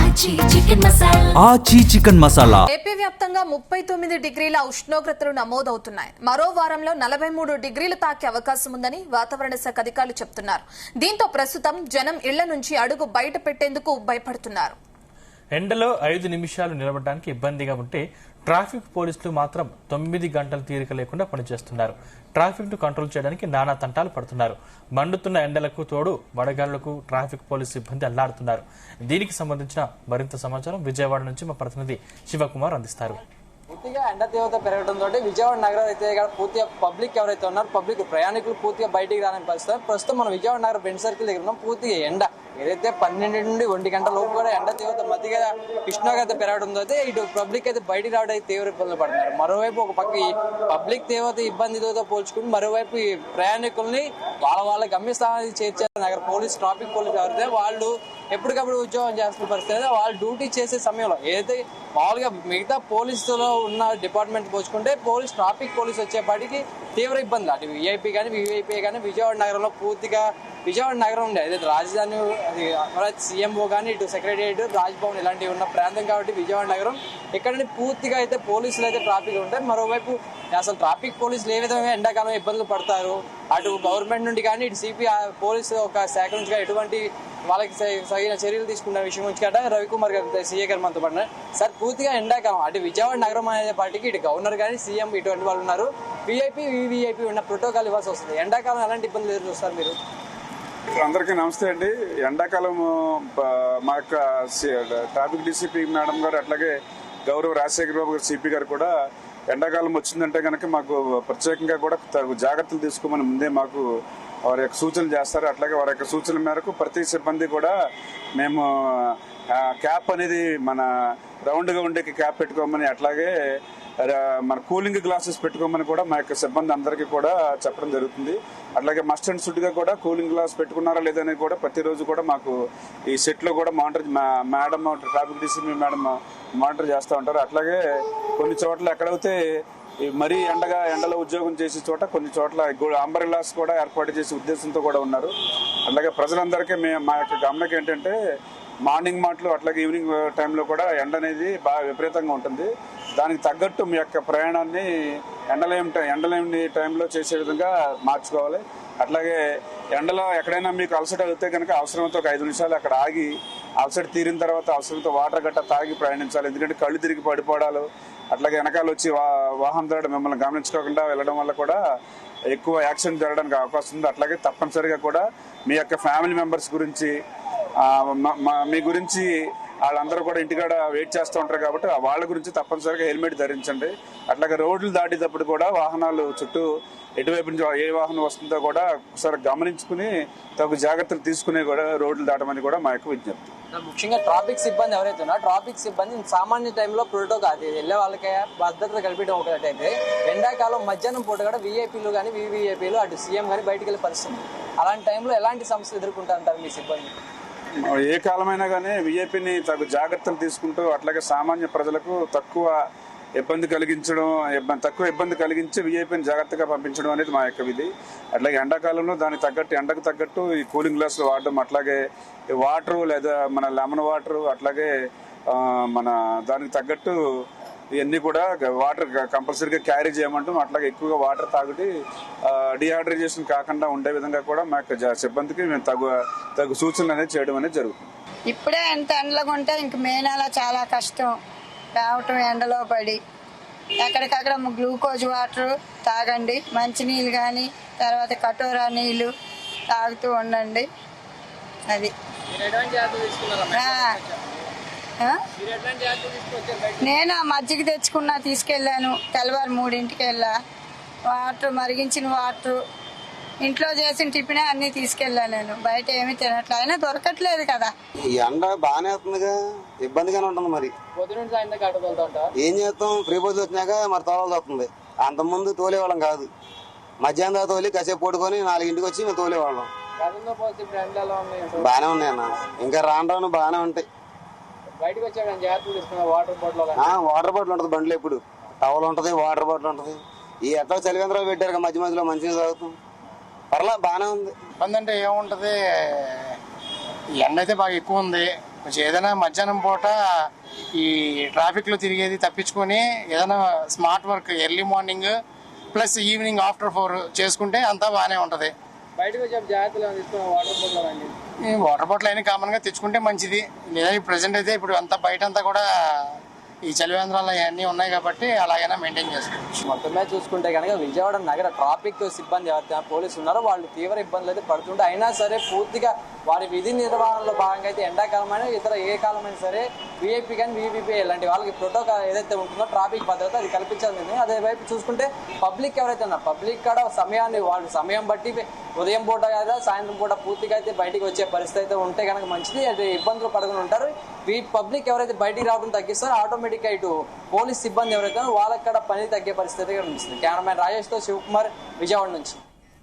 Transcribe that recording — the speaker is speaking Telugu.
ఆచి చికెన్ మసాలా. ఏపీ వ్యాప్తంగా 39 డిగ్రీల ఉష్ణోగ్రతలు నమోదవుతున్నాయి. మరో వారంలో 43 డిగ్రీలు తాకే అవకాశం ఉందని వాతావరణ శాఖ అధికారులు చెబుతున్నారు. దీంతో ప్రస్తుతం జనం ఇళ్ల నుంచి అడుగు బయట పెట్టేందుకు భయపడుతున్నారు. ఎండలో 5 నిమిషాలు నిలబడడానికి ఇబ్బందిగా ఉంటే ట్రాఫిక్ పోలీసులు మాత్రం 9 గంటలు తీరిక లేకుండా పనిచేస్తున్నారు. ట్రాఫిక్ ను కంట్రోల్ చేయడానికి నానా తంటాలు పడుతున్నారు. మండుతున్న ఎండలకు తోడు వడగాళ్లకు ట్రాఫిక్ పోలీసు సిబ్బంది అల్లాడుతున్నారు. దీనికి సంబంధించిన మరింత సమాచారం విజయవాడ నుంచి మా ప్రతినిధి శివకుమార్ అందిస్తారు. పూర్తిగా ఎండ తీవ్రత పెరగడంతో విజయవాడ నగరం అయితే పూర్తిగా పబ్లిక్ ఎవరైతే ఉన్నారో పబ్లిక్ ప్రయాణికులు పూర్తిగా బయటికి రాని పరిస్థితి. ప్రస్తుతం మనం విజయవాడ నగరం బెంచ్ సర్కిల్ దగ్గర ఉన్నాం. పూర్తిగా ఎండ ఏదైతే 12 నుండి 1 గంటల లోపు కూడా ఎండ తీవ్రత మధ్యగా ఉష్ణోగ్రత పెరగడంతో అయితే ఇటు పబ్లిక్ అయితే బయటికి రావడానికి తీవ్ర ఇబ్బందులు పడుతున్నారు. మరోవైపు ఒక పక్క ఈ పబ్లిక్ తీవ్రత ఇబ్బందితో పోల్చుకుని మరోవైపు ఈ ప్రయాణికుల్ని వాళ్ళ గమ్యస్థానానికి చేర్చే నగర పోలీస్ ట్రాఫిక్ పోలీసు ఎవరైతే వాళ్ళు ఎప్పటికప్పుడు ఉద్యోగం చేస్తున్న పరిస్థితి. వాళ్ళు డ్యూటీ చేసే సమయంలో ఏదైతే మామూలుగా మిగతా పోలీసులో ఉన్న డిపార్ట్మెంట్ పోల్చుకుంటే ట్రాఫిక్ పోలీసు వచ్చేపాటికి తీవ్ర ఇబ్బంది. అటు విఐపీ కానీ వివిఐపీ కానీ విజయవాడ నగరంలో పూర్తిగా విజయవాడ నగరం ఉండే ఏదైతే రాజధాని అది సీఎంఓ కానీ ఇటు సెక్రటరియట్ రాజ్భవన్ ఇలాంటివి ఉన్న ప్రాంతం కాబట్టి విజయవాడ నగరం ఇక్కడ పూర్తిగా అయితే పోలీసులు అయితే ట్రాఫిక్ ఉంటాయి. మరోవైపు అసలు ట్రాఫిక్ పోలీసులు ఏ విధంగా ఎండాకాలం ఇబ్బందులు పడతారు, అటు గవర్నమెంట్ నుండి కానీ ఇటు సిపి పోలీసు ఒక శాఖ నుంచి కానీ ఎటువంటి వాళ్ళకి తగిన చర్యలు తీసుకున్న విషయం గురించి కదా రవికుమార్ గారు సీఏ గారు మనతో పడినారు. సార్ పూర్తిగా ఎండాకాలం అటు విజయవాడ నగరం అనే పార్టీకి ఇటు గవర్నర్ కానీ సీఎం ఇటువంటి వాళ్ళు ఉన్నారు. విఐపీ వివిఐపీ ఉన్న ప్రోటోకాల్ ఇవ్వాల్సి వస్తుంది. ఎండాకాలం ఎలాంటి ఇబ్బందులు ఎదురుస్తారు మీరు? అందరికీ నమస్తే అండి. ఎండాకాలం మా యొక్క ట్రాఫిక్ డీసీపీ మేడం గారు అట్లాగే గౌరవ రాజశేఖర బాబు గారు సిపి గారు కూడా ఎండాకాలం వచ్చిందంటే కనుక మాకు ప్రత్యేకంగా కూడా జాగ్రత్తలు తీసుకోమని ముందే మాకు వారి యొక్క సూచనలు చేస్తారు. అట్లాగే వారి యొక్క సూచనల మేరకు ప్రతి సిబ్బంది కూడా మేము క్యాప్ అనేది మన రౌండ్గా ఉండే క్యాప్ పెట్టుకోమని అట్లాగే మన కూలింగ్ గ్లాసెస్ పెట్టుకోమని కూడా మా యొక్క సిబ్బంది అందరికీ కూడా చెప్పడం జరుగుతుంది. అట్లాగే మస్ట్ అండ్ షుడ్ గా కూడా కూలింగ్ గ్లాస్ పెట్టుకున్నారా లేదని కూడా ప్రతిరోజు కూడా మాకు ఈ సెట్ లో కూడా monitor madam traffic DCP madam monitor చేస్తూ ఉంటారు. అట్లాగే కొన్ని చోట్ల ఎక్కడైతే మరీ ఎండలో ఉద్యోగం చేసే చోట కొన్ని చోట్ల అంబ్రెల్లాస్ కూడా ఏర్పాటు చేసే ఉద్దేశంతో కూడా ఉన్నారు. అట్లాగే ప్రజలందరికీ మా యొక్క గమనిక ఏంటంటే మార్నింగ్ మాటలు అట్లాగే ఈవినింగ్ టైంలో కూడా ఎండ అనేది బాగా విపరీతంగా ఉంటుంది. దానికి తగ్గట్టు మీ యొక్క ప్రయాణాన్ని ఎండలేని టైంలో చేసే విధంగా మార్చుకోవాలి. అట్లాగే ఎండలో ఎక్కడైనా మీకు అలసట అయితే కనుక అవసరంతో ఒక 5 నిమిషాలు అక్కడ ఆగి అలసట తీరిన తర్వాత అవసరంతో వాటర్ గట్ట తాగి ప్రయాణించాలి. ఎందుకంటే కళ్ళు తిరిగి పడిపోవడాలు అట్లాగే వెనకాల వచ్చి వాహనం ద్వారా మిమ్మల్ని గమనించుకోకుండా వెళ్ళడం వల్ల కూడా ఎక్కువ యాక్సిడెంట్ జరగడానికి అవకాశం ఉంది. అట్లాగే తప్పనిసరిగా కూడా మీ యొక్క ఫ్యామిలీ మెంబర్స్ గురించి మీ గురించి వాళ్ళందరూ కూడా ఇంటికాడ వెయిట్ చేస్తూ ఉంటారు కాబట్టి వాళ్ళ గురించి తప్పనిసరిగా హెల్మెట్ ధరించండి. అట్లాగే రోడ్లు దాటేటప్పుడు కూడా వాహనాలు చుట్టూ ఎటువైపు నుంచి ఏ వాహనం వస్తుందో కూడా ఒకసారి గమనించుకుని తగు జాగ్రత్తలు తీసుకుని కూడా రోడ్లు దాటమని కూడా మా యొక్క విజ్ఞప్తి. ముఖ్యంగా ట్రాఫిక్ సిబ్బంది ఎవరైతే ఉన్నారో ట్రాఫిక్ సిబ్బంది సామాన్య టైంలో ప్రోటోకాల్ వెళ్ళే వాళ్ళకి భద్రత కల్పించడం ఒకటైతే ఎండాకాలం మధ్యాహ్నం పూట కూడా విఐపీలు కానీ వివిఐపీలు అటు సీఎం కానీ బయటకు వెళ్ళే పరిస్థితి. అలాంటి టైంలో ఎలాంటి సమస్యలు ఎదుర్కొంటారంటారు మీ సిబ్బంది? ఏ కాలమైనా కానీ విఐపీని తగు జాగ్రత్తలు తీసుకుంటూ అట్లాగే సామాన్య ప్రజలకు తక్కువ ఇబ్బంది కలిగించి విఐపీని జాగ్రత్తగా పంపించడం అనేది మా యొక్క విధి. అట్లాగే ఎండాకాలంలో దానికి తగ్గట్టు ఎండకు తగ్గట్టు ఈ కూలింగ్ గ్లాసులు వాడడం అట్లాగే వాటర్ లేదా మన లెమన్ వాటర్ అట్లాగే మన దానికి తగ్గట్టు ఇవన్నీ కూడా వాటర్ కంపల్సరీగా క్యారీ చేయమంటాం. అట్లాగే ఎక్కువగా వాటర్ తాగుటి డిహైడ్రేషన్ కాకుండా ఉండే విధంగా కూడా మా యొక్క సిబ్బందికి మేము తగు సూచనలు అనేది చేయడం అనేది జరుగుతుంది. ఇప్పుడే ఎంత ఎండలుగా ఉంటే ఇంక మే నెల చాలా కష్టం రావటం. ఎండలో పడి ఎక్కడికక్కడ గ్లూకోజ్ వాటర్ తాగండి, మంచినీళ్ళు కానీ తర్వాత కటోరా నీళ్ళు తాగుతూ ఉండండి. అది నేను మజ్జిగ తెచ్చుకున్నా తీసుకెళ్ళాను. తెల్లవారు 3ంటికి వెళ్ళా. వాటర్ మరిగించిన వాటర్ ఇంట్లో చేసిన టిఫిన్ అన్ని తీసుకెళ్ళాను. నేను బయట ఏమి తినట్లే, అయినా దొరకట్లేదు కదా. ఈ ఎండ బాగానే వస్తుందిగా, ఇబ్బందిగానే ఉంటుంది. మరి ఏం చేస్తాం, ఫ్రీ బస్సులు వచ్చినాక మరి తోలాల్సి వస్తుంది. అంతకుముందు తోలేవాళ్ళం కాదు. మధ్యాహ్నం దాకా తోలి కాసేపు పడుకొని 4ంటికి వచ్చి మేము తోలేవాళ్ళం. బాగానే ఉన్నాయి అన్న, ఇంకా రాను బాగానే ఉంటాయి. వాటర్ బాటిల్ ఉంటుంది బండిలో, ఎప్పుడు టవల్ ఉంటది, వాటర్ బాటిల్ ఉంటది. ఈ ఎట్లా చలివేంద్రాలు పెట్టారు మధ్యలో మంచిగా తాగుతాం. పర్లా బాగానే ఉంది. ఇబ్బంది అంటే ఏముంటది, ఈ ఎండ అయితే బాగా ఎక్కువ ఉంది. కొంచెం ఏదైనా మధ్యాహ్నం పూట ఈ ట్రాఫిక్ లో తిరిగేది తప్పించుకొని ఏదైనా smart work early morning plus evening after 4 చేసుకుంటే అంతా బాగానే ఉంటది. బయటకు వచ్చే జాగ్రత్తలు తీసుకున్న వాటర్ బాటిల్ అండి, ఈ వాటర్ బాటిల్ అయినా కామన్ గా తెచ్చుకుంటే మంచిది. లేదా ప్రెసెంట్ అయితే ఇప్పుడు అంతా బయట అంతా కూడా ఈ చలివేంద్రాలు అవన్నీ ఉన్నాయి కాబట్టి అలాగైనా మెయింటైన్ చేసుకోవచ్చు. మొత్తమే చూసుకుంటే కనుక విజయవాడ నగర ట్రాఫిక్ సిబ్బంది ఎవరైతే పోలీసులు ఉన్నారో వాళ్ళు తీవ్ర ఇబ్బందులు అయితే పడుతుంటే అయినా సరే పూర్తిగా వారి విధి నిర్వహణలో భాగంగా అయితే ఎండాకాలమైన ఇతర ఏ కాలమైనా సరే వీఐపీ కానీ వీవీపీ ఇలాంటి వాళ్ళకి ప్రోటోకాల్ ఏదైతే ఉంటుందో ట్రాఫిక్ భద్రత అది కల్పించాల్సింది. అదే వైపు చూసుకుంటే పబ్లిక్ ఎవరైతే ఉన్నారు పబ్లిక్ కూడా సమయాన్ని వాళ్ళు సమయం బట్టి ఉదయం పూట కదా సాయంత్రం పూట పూర్తిగా అయితే బయటికి వచ్చే పరిస్థితి అయితే ఉంటే కనుక మంచిది. అది ఇబ్బందులు పడుకుని ఉంటారు. ఈ పబ్లిక్ ఎవరైతే బయటికి రావడం తగ్గిస్తారో ఆటోమేటిక్ గా ఇటు పోలీస్ సిబ్బంది ఎవరైతే వాళ్ళకి కూడా పని తగ్గే పరిస్థితి కనిపిస్తుంది. కెమెరామెన్ రాజేష్ తో శివకుమార్, విజయవాడ నుంచి.